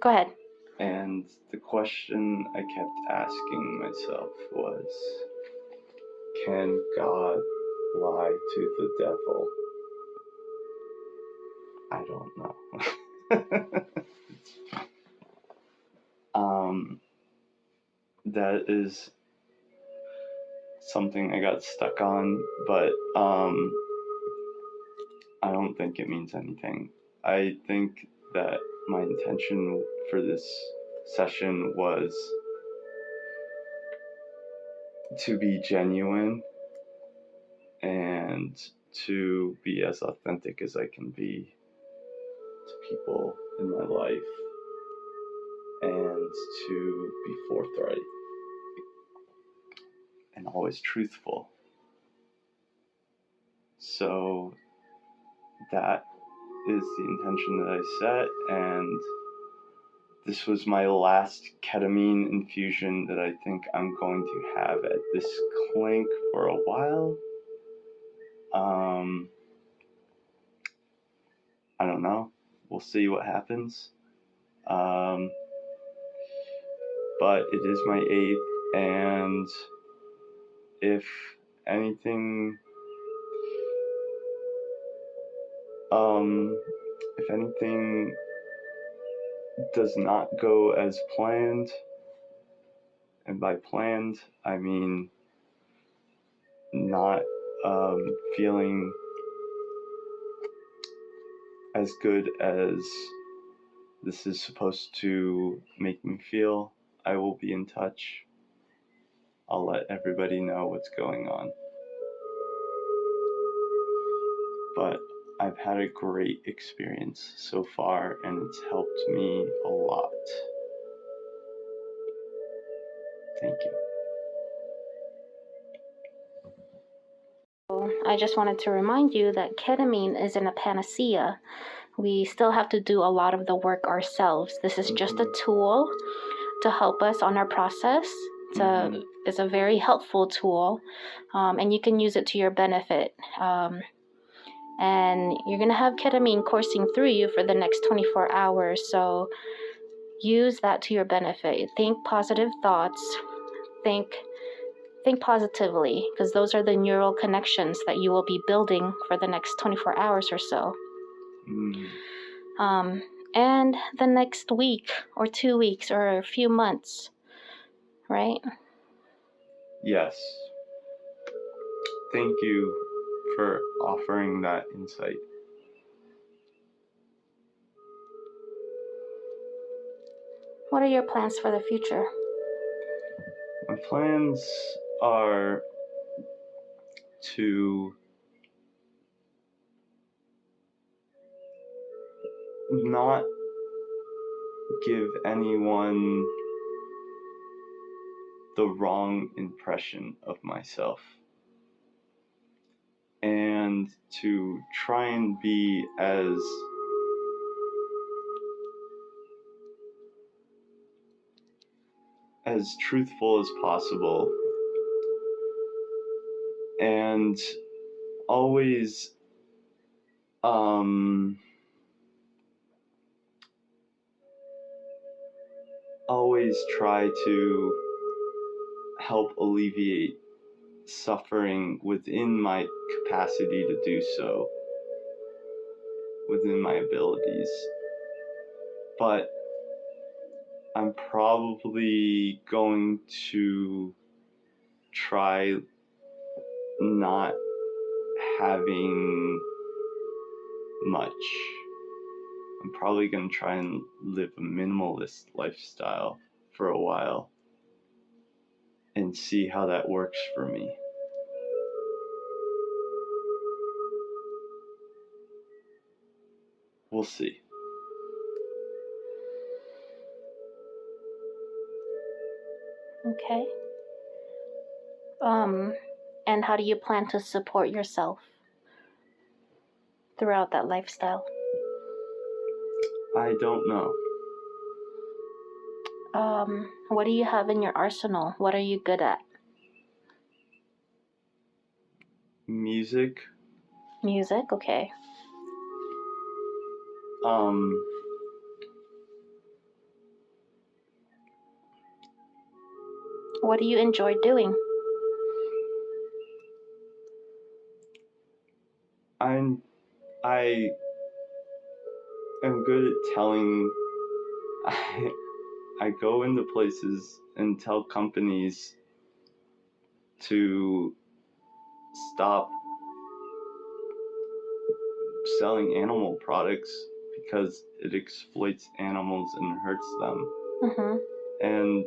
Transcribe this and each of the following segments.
Go ahead. And the question I kept asking myself was, can God lie to the devil? I don't know. That is something I got stuck on, but I don't think it means anything. I think that my intention for this session was to be genuine and to be as authentic as I can be to people in my life and to be forthright and always truthful. So that is the intention that I set, and this was my last ketamine infusion that I think I'm going to have at this clink for a while. I don't know. We'll see what happens. But it is my 8th, and if anything, does not go as planned, and by planned I mean not feeling as good as this is supposed to make me feel, I will be in touch. I'll let everybody know what's going on. But I've had a great experience so far, and it's helped me a lot. Thank you. I just wanted to remind you that ketamine isn't a panacea. We still have to do a lot of the work ourselves. This is just a tool to help us on our process. It's a very helpful tool, and you can use it to your benefit. And you're going to have ketamine coursing through you for the next 24 hours. So use that to your benefit. Think positive thoughts. Think positively, because those are the neural connections that you will be building for the next 24 hours or so. And the next week or 2 weeks or a few months, right? Yes. Thank you for offering that insight. What are your plans for the future? My plans are to not give anyone the wrong impression of myself, and to try and be as truthful as possible, and always try to help alleviate suffering within my capacity to do so, within my abilities. But I'm probably going to try not having much. I'm probably going to try and live a minimalist lifestyle for a while and see how that works for me. We'll see. Okay. And how do you plan to support yourself throughout that lifestyle? I don't know. What do you have in your arsenal? What are you good at? Music. Music, okay. What do you enjoy doing? I am good at telling. I go into places and tell companies to stop selling animal products because it exploits animals and hurts them. Mm-hmm. And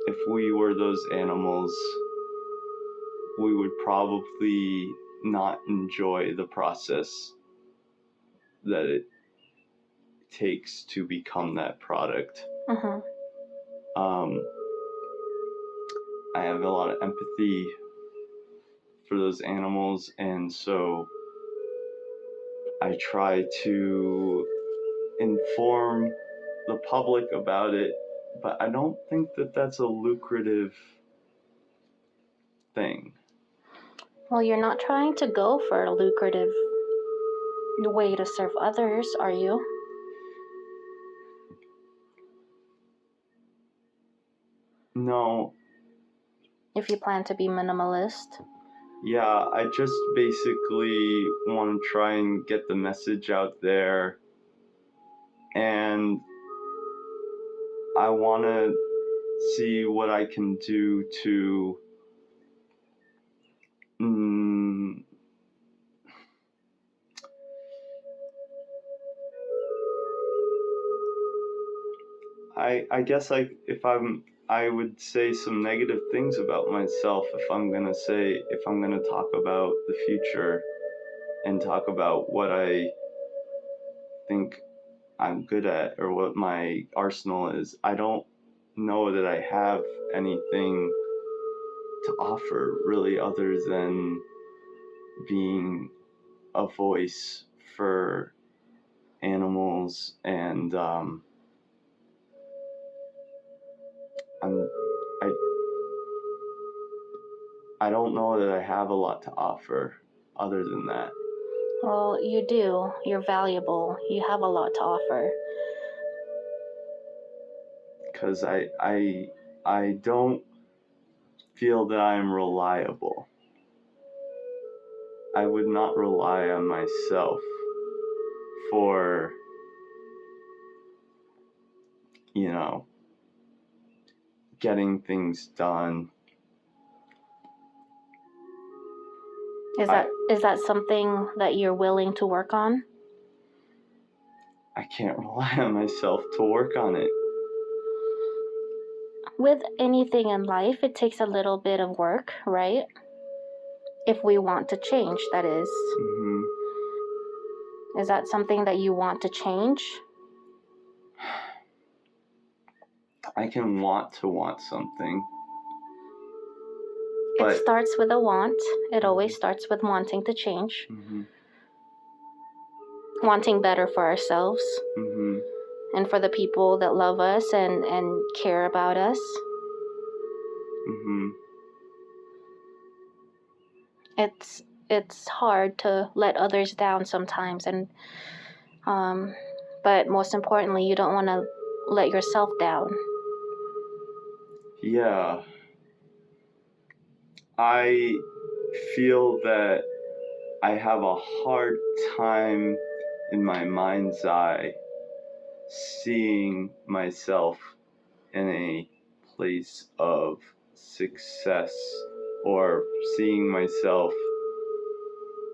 if we were those animals, we would probably not enjoy the process that it takes to become that product. Mm-hmm. I have a lot of empathy for those animals, and so I try to inform the public about it, but I don't think that that's a lucrative thing. Well, you're not trying to go for a lucrative way to serve others, are you? No. If you plan to be minimalist. Yeah, I just basically want to try and get the message out there, and I want to see what I can do to I guess I would say some negative things about myself if I'm gonna talk about the future and talk about what I think I'm good at or what my arsenal is. I don't know that I have anything to offer really other than being a voice for animals, and I don't know that I have a lot to offer other than that. Well, you do. You're valuable. You have a lot to offer. Because I don't feel that I'm reliable. I would not rely on myself for, getting things done. Is that something that you're willing to work on? I can't rely on myself to work on it. With anything in life, it takes a little bit of work, right? If we want to change, that is. Mm-hmm. Is that something that you want to change? I can want to want something. It starts with a want. It always starts with wanting to change. Mm-hmm. Wanting better for ourselves. Mm-hmm. And for the people that love us and care about us. Mm-hmm. It's hard to let others down sometimes, and but most importantly, you don't want to let yourself down. Yeah. I feel that I have a hard time in my mind's eye seeing myself in a place of success or seeing myself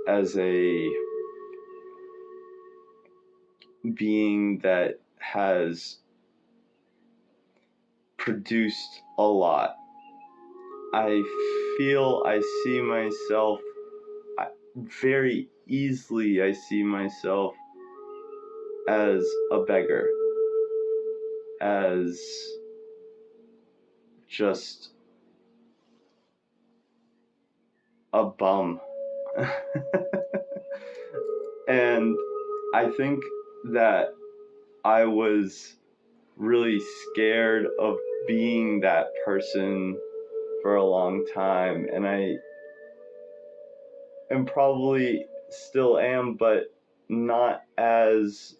as a being that has produced a lot. I feel I see myself very easily. I see myself as a beggar, as just a bum. And I think that I was really scared of being that person for a long time, and I am probably still am, but not as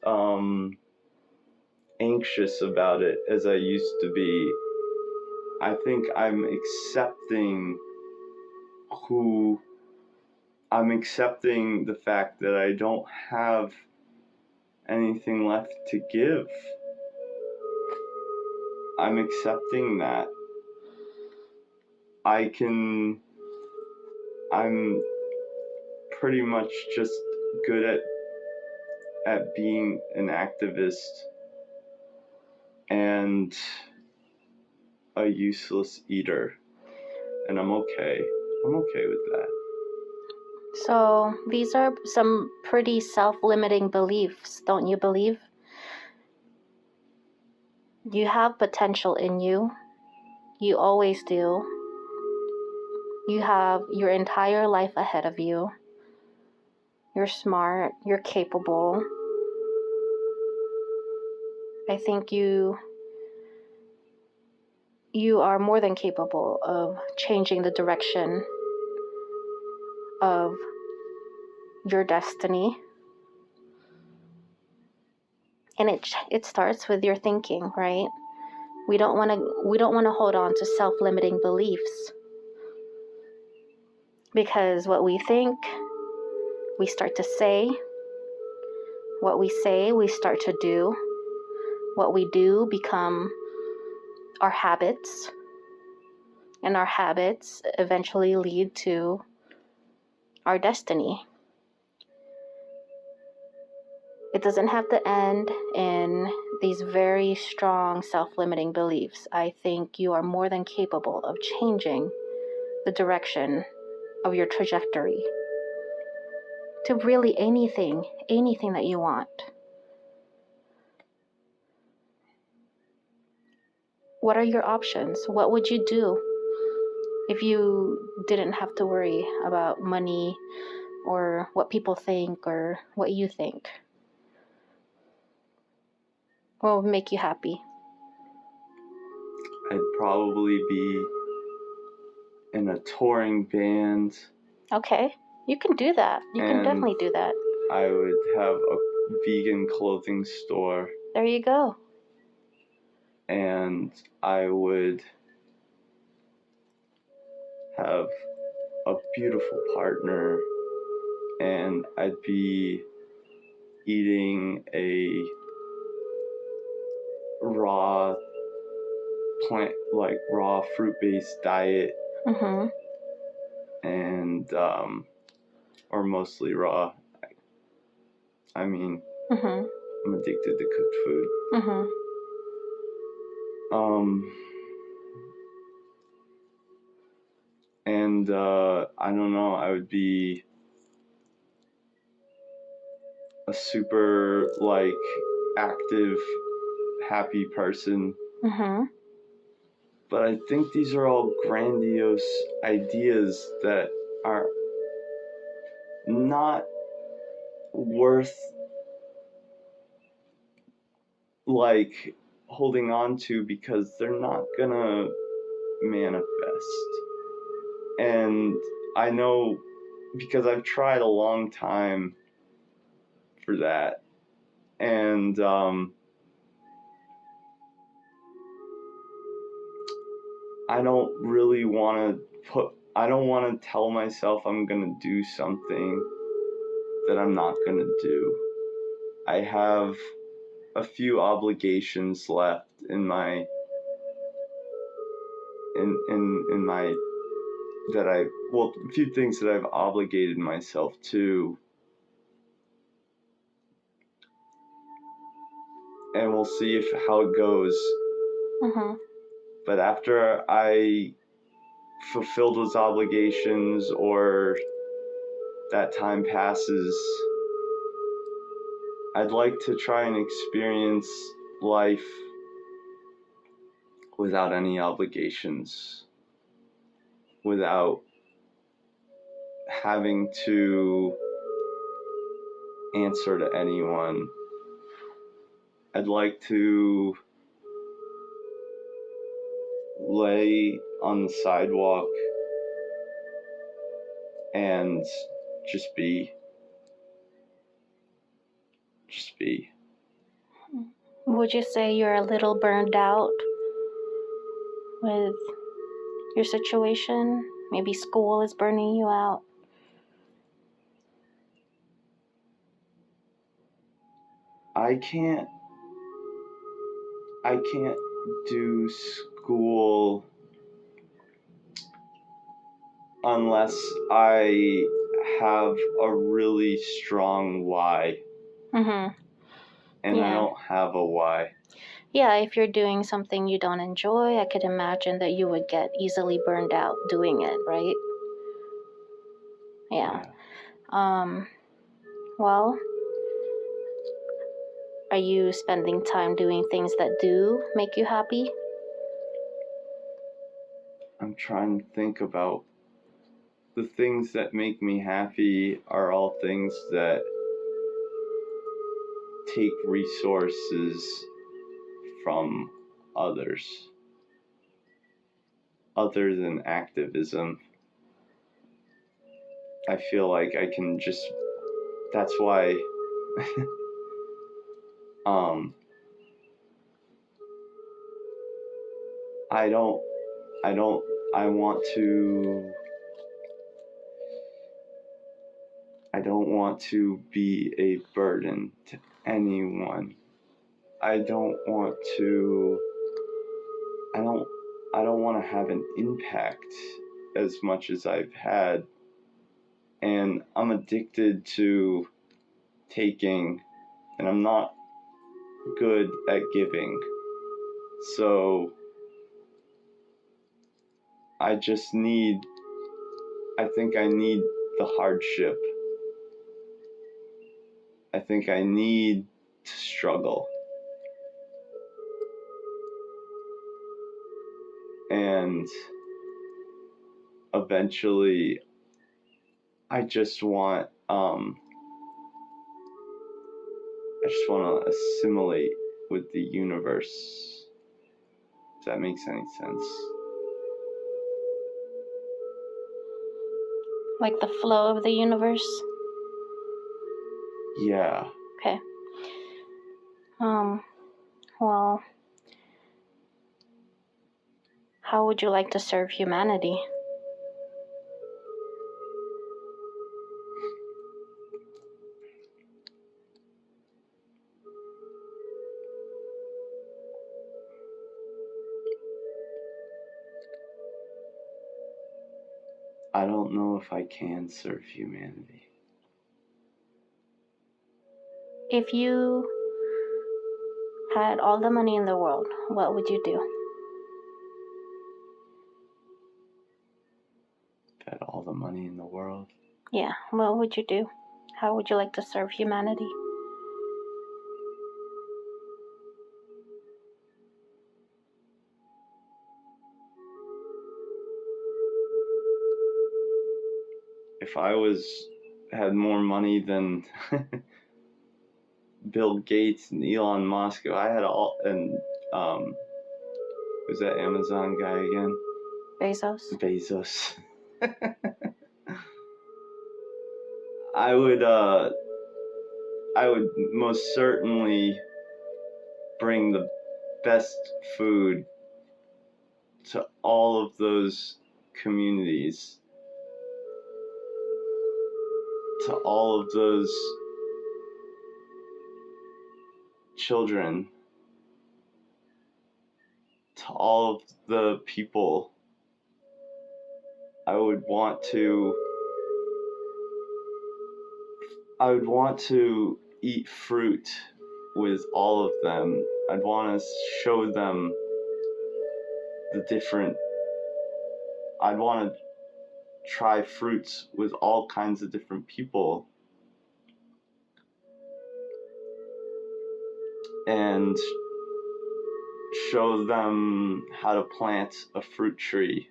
anxious about it as I used to be. I think I'm accepting the fact that I don't have anything left to give. I'm accepting that. I'm pretty much just good at being an activist and a useless eater. And I'm okay. I'm okay with that. So these are some pretty self-limiting beliefs, don't you believe? You have potential in you. You always do. You have your entire life ahead of you. You're smart. You're capable. I think you are more than capable of changing the direction of your destiny. And it starts with your thinking, right? We don't want to hold on to self-limiting beliefs, because what we think, we start to say. What we say, we start to do. What we do become our habits, and our habits eventually lead to our destiny. It doesn't have to end in these very strong self-limiting beliefs. I think you are more than capable of changing the direction of your trajectory to really anything that you want. What are your options? What would you do if you didn't have to worry about money or what people think or what you think? What would make you happy? I'd probably be in a touring band. Okay, you can do that. You can definitely do that. I would have a vegan clothing store. There you go. And I would have a beautiful partner, and I'd be eating a raw fruit-based diet. Mm-hmm. And or mostly raw. I mean, Mm-hmm. I'm addicted to cooked food. Mm-hmm. And I don't know, I would be a super active, happy person. Mm-hmm. But I think these are all grandiose ideas that are not worth holding on to, because they're not gonna manifest. And I know, because I've tried a long time for that. And I don't really want to tell myself I'm gonna do something that I'm not gonna do. I have a few obligations left in my a few things that I've obligated myself to, and we'll see how it goes. Mm-hmm. But after I fulfill those obligations, or that time passes, I'd like to try and experience life without any obligations, without having to answer to anyone. I'd like to lay on the sidewalk and just be. Would you say you're a little burned out with your situation? Maybe school is burning you out. I can't do school unless I have a really strong why. Mm-hmm. And I Yeah. don't have a why. Yeah, if you're doing something you don't enjoy, I could imagine that you would get easily burned out doing it, right? Yeah. Well, are you spending time doing things that do make you happy? I'm trying to think about the things that make me happy are all things that take resources from others other than activism. I feel like I can just, that's why I don't I want to I don't want to be a burden to anyone. I don't want to I don't want to have an impact as much as I've had, and I'm addicted to taking, and I'm not good at giving. So I think I need the hardship. I think I need to struggle. And eventually I just want to assimilate with the universe. If that makes any sense. Like the flow of the universe? Yeah. Okay. Well, how would you like to serve humanity? I don't know if I can serve humanity. If you had all the money in the world, what would you do? If I had all the money in the world. Yeah, what would you do? How would you like to serve humanity? If I had more money than Bill Gates and Elon Musk, if I had all, and who's that Amazon guy again? Bezos. I would most certainly bring the best food to all of those communities, to all of those children, to all of the people. I would want to eat fruit with all of them. I'd want to show them I'd want to try fruits with all kinds of different people and show them how to plant a fruit tree.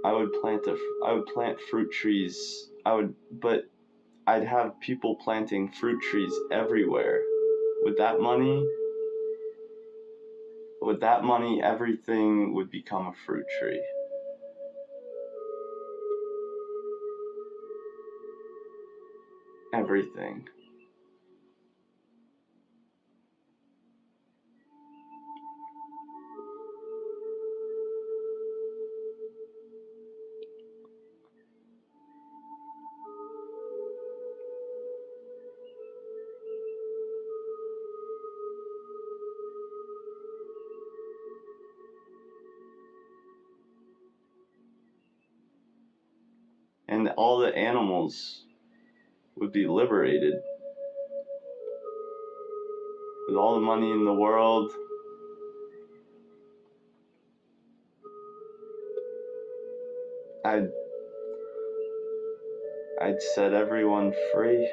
I would plant fruit trees. But I'd have people planting fruit trees everywhere. With that money, everything would become a fruit tree. Everything. and all the animals would be liberated. With all the money in the world, I'd set everyone free.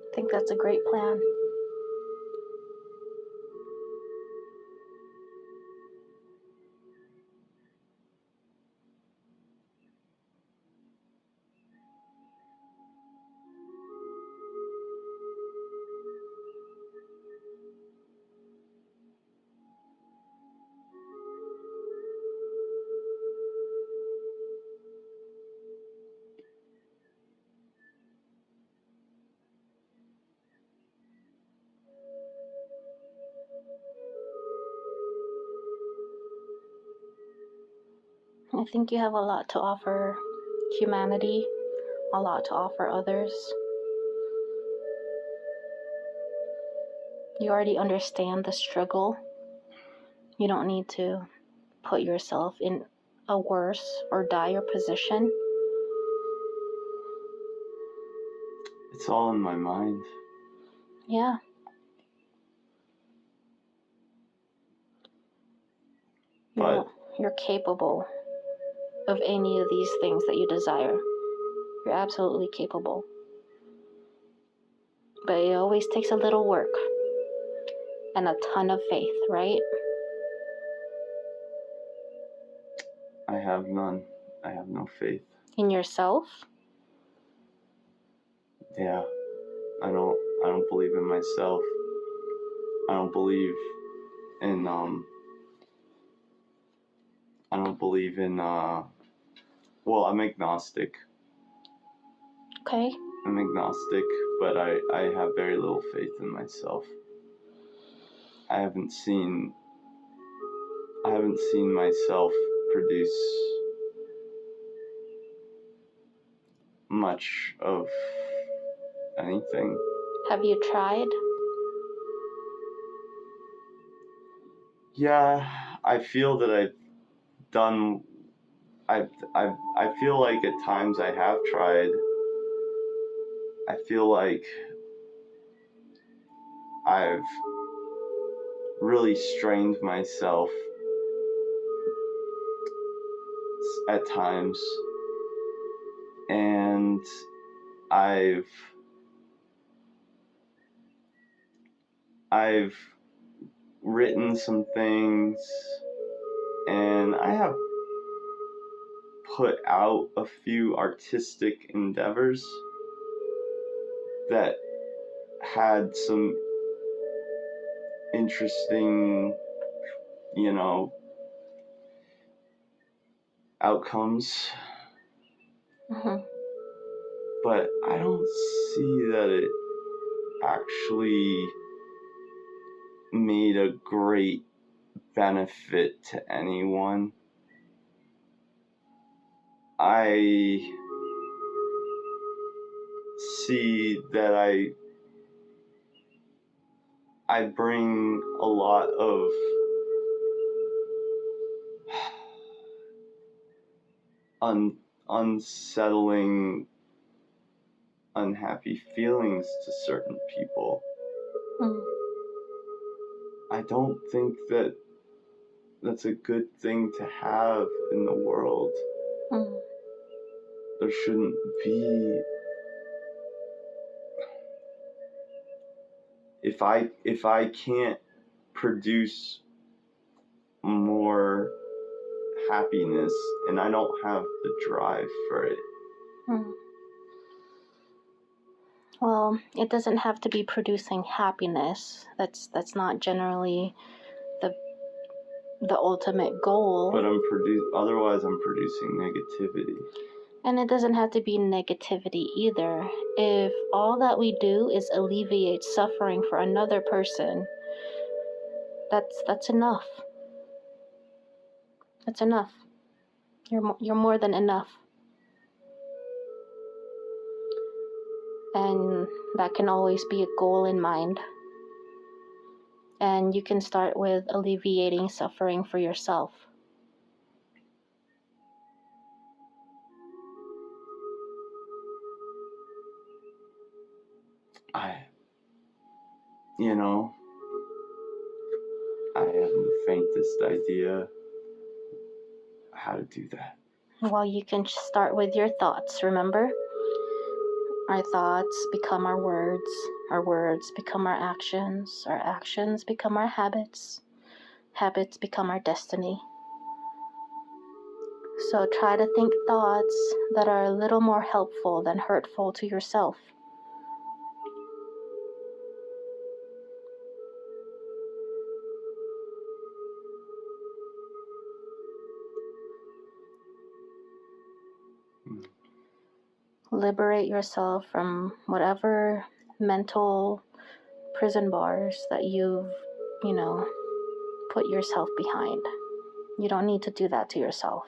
I think that's a great plan. I think you have a lot to offer humanity, a lot to offer others. You already understand the struggle. You don't need to put yourself in a worse or dire position. It's all in my mind. Yeah. But you're capable of any of these things that you desire. You're absolutely capable. But it always takes a little work and a ton of faith, right? I have none. I have no faith. In yourself? Yeah. I don't believe in myself. I don't believe in well, I'm agnostic. Okay. I'm agnostic, but I have very little faith in myself. I haven't seen myself produce much of anything. Have you tried? Yeah, I feel that I feel like at times I have tried. I feel like I've really strained myself at times, and I've written some things, and I have put out a few artistic endeavors that had some interesting, outcomes. Mm-hmm. But I don't see that it actually made a great benefit to anyone. I see that I bring a lot of unsettling, unhappy feelings to certain people. Mm. I don't think that that's a good thing to have in the world. Mm. There shouldn't be. If I can't produce more happiness and I don't have the drive for it. Mm. Well, it doesn't have to be producing happiness. That's not generally the ultimate goal. But otherwise I'm producing negativity. And it doesn't have to be negativity either. If all that we do is alleviate suffering for another person, that's enough. That's enough. You're more than enough. And that can always be a goal in mind. And you can start with alleviating suffering for yourself. I haven't the faintest idea how to do that. Well, you can start with your thoughts, remember? Our thoughts become our words become our actions become our habits become our destiny. So try to think thoughts that are a little more helpful than hurtful to yourself. Liberate yourself from whatever mental prison bars that you've, put yourself behind. You don't need to do that to yourself.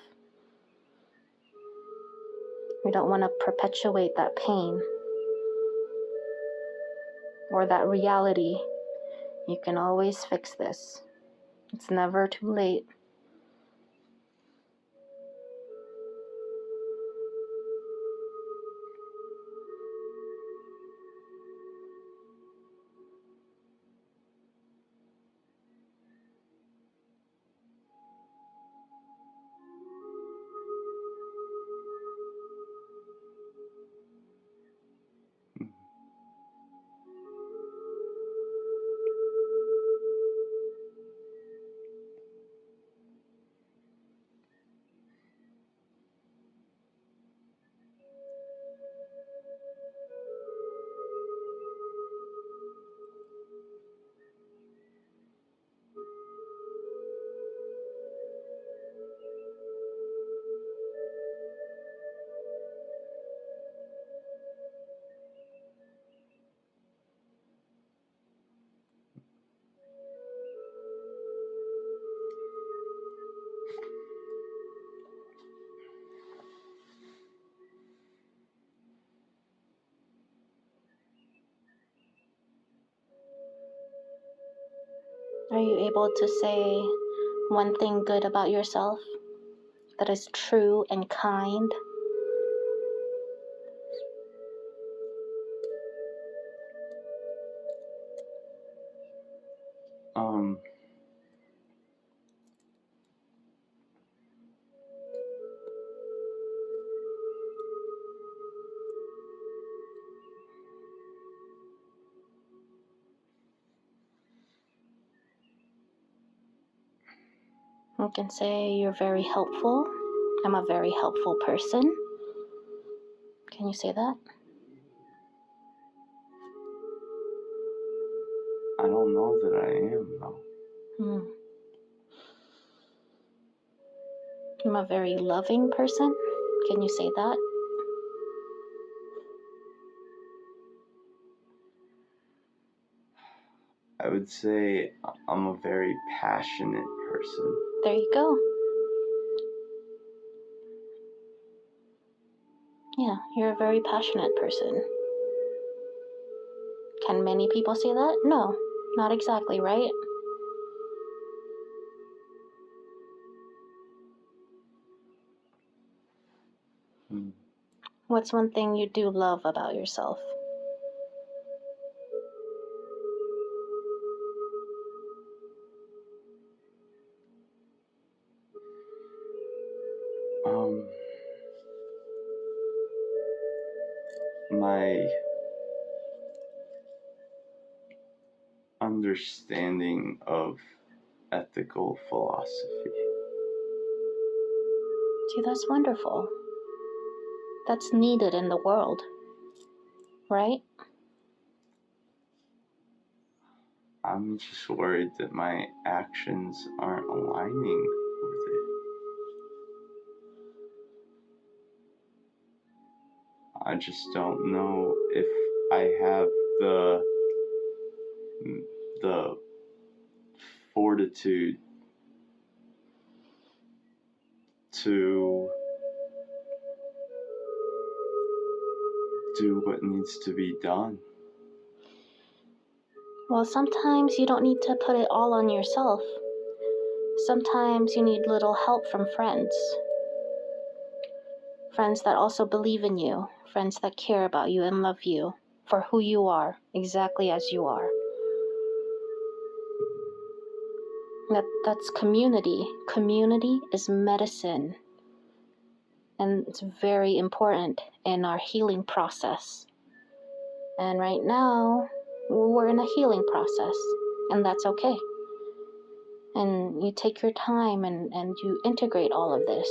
You don't want to perpetuate that pain or that reality. You can always fix this. It's never too late. Are you able to say one thing good about yourself that is true and kind? You can say you're very helpful. I'm a very helpful person. Can you say that? I don't know that I am, though. I'm a very loving person. Can you say that? I would say I'm a very passionate person. There you go. Yeah, you're a very passionate person. Can many people say that? No, not exactly, right? What's one thing you do love about yourself? My understanding of ethical philosophy. See, that's wonderful. That's needed in the world, right? I'm just worried that my actions aren't aligning with it. I just don't know if I have the fortitude to do what needs to be done. Well, sometimes you don't need to put it all on yourself. Sometimes you need little help from friends. Friends that also believe in you. Friends that care about you and love you for who you are, exactly as you are. That's community. Community is medicine. And it's very important in our healing process. And right now, we're in a healing process. And that's okay. And you take your time and you integrate all of this.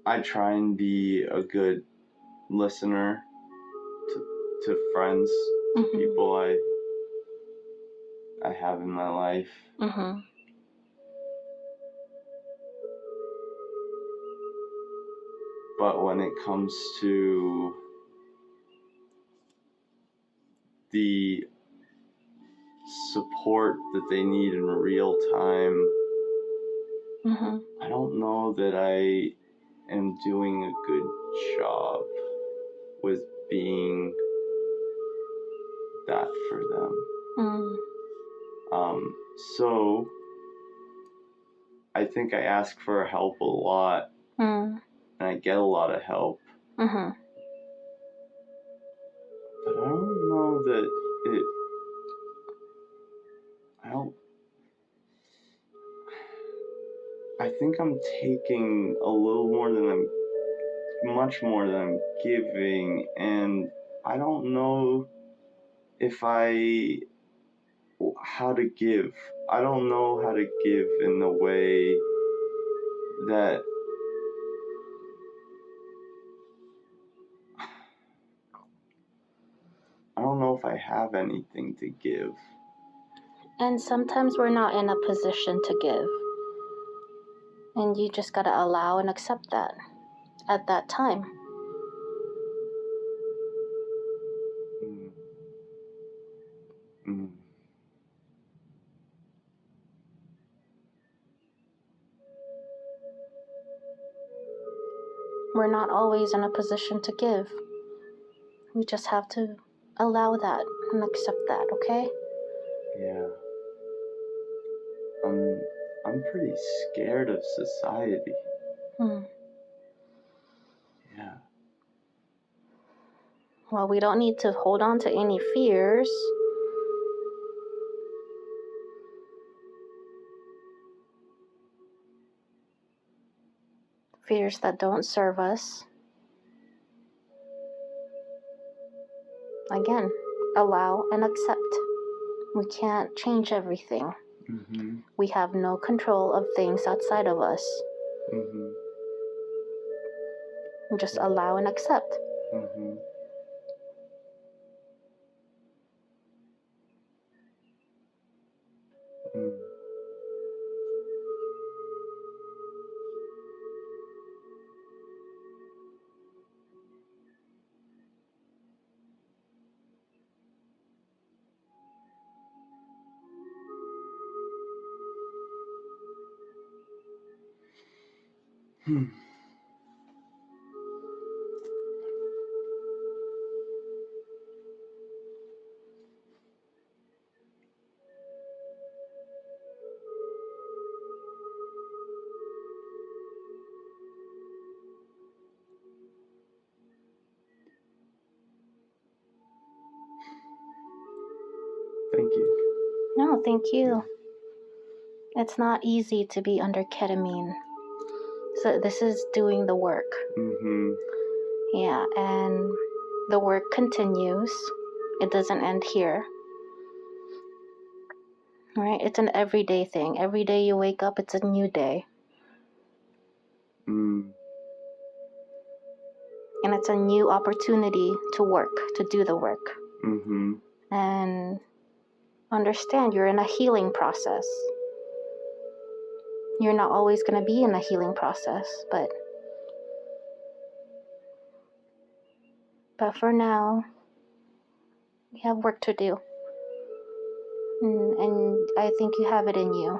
I try and be a good listener to friends, to people I have in my life. But when it comes to the support that they need in real time, I don't know that I am doing a good job with being that for them. So I think I ask for help a lot, and I get a lot of help. But I don't know that I think I'm taking a little more than much more than I'm giving, and I don't know how to give. I don't know how to give in the way that I don't know if I have anything to give. And sometimes we're not in a position to give. And you just gotta allow and accept that at that time. We're not always in a position to give. We just have to allow that and accept that, okay? Yeah. I'm pretty scared of society. Yeah. Well, we don't need to hold on to any fears. Fears that don't serve us. Again, allow and accept. We can't change everything. We have no control of things outside of us. Just allow and accept. Thank you. No, thank you. It's not easy to be under ketamine. So this is doing the work. Yeah, and the work continues. It doesn't end here. Right? It's an everyday thing. Every day you wake up, it's a new day. And it's a new opportunity to work, to do the work. And Understand you're in a healing process. You're not always going to be in a healing process, but for now, you have work to do. And I think you have it in you.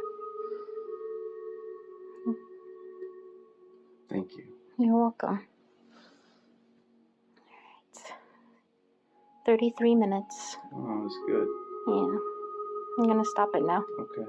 Thank you. You're welcome. All right. 33 minutes. Oh, that was good. Yeah. I'm going to stop it now. Okay.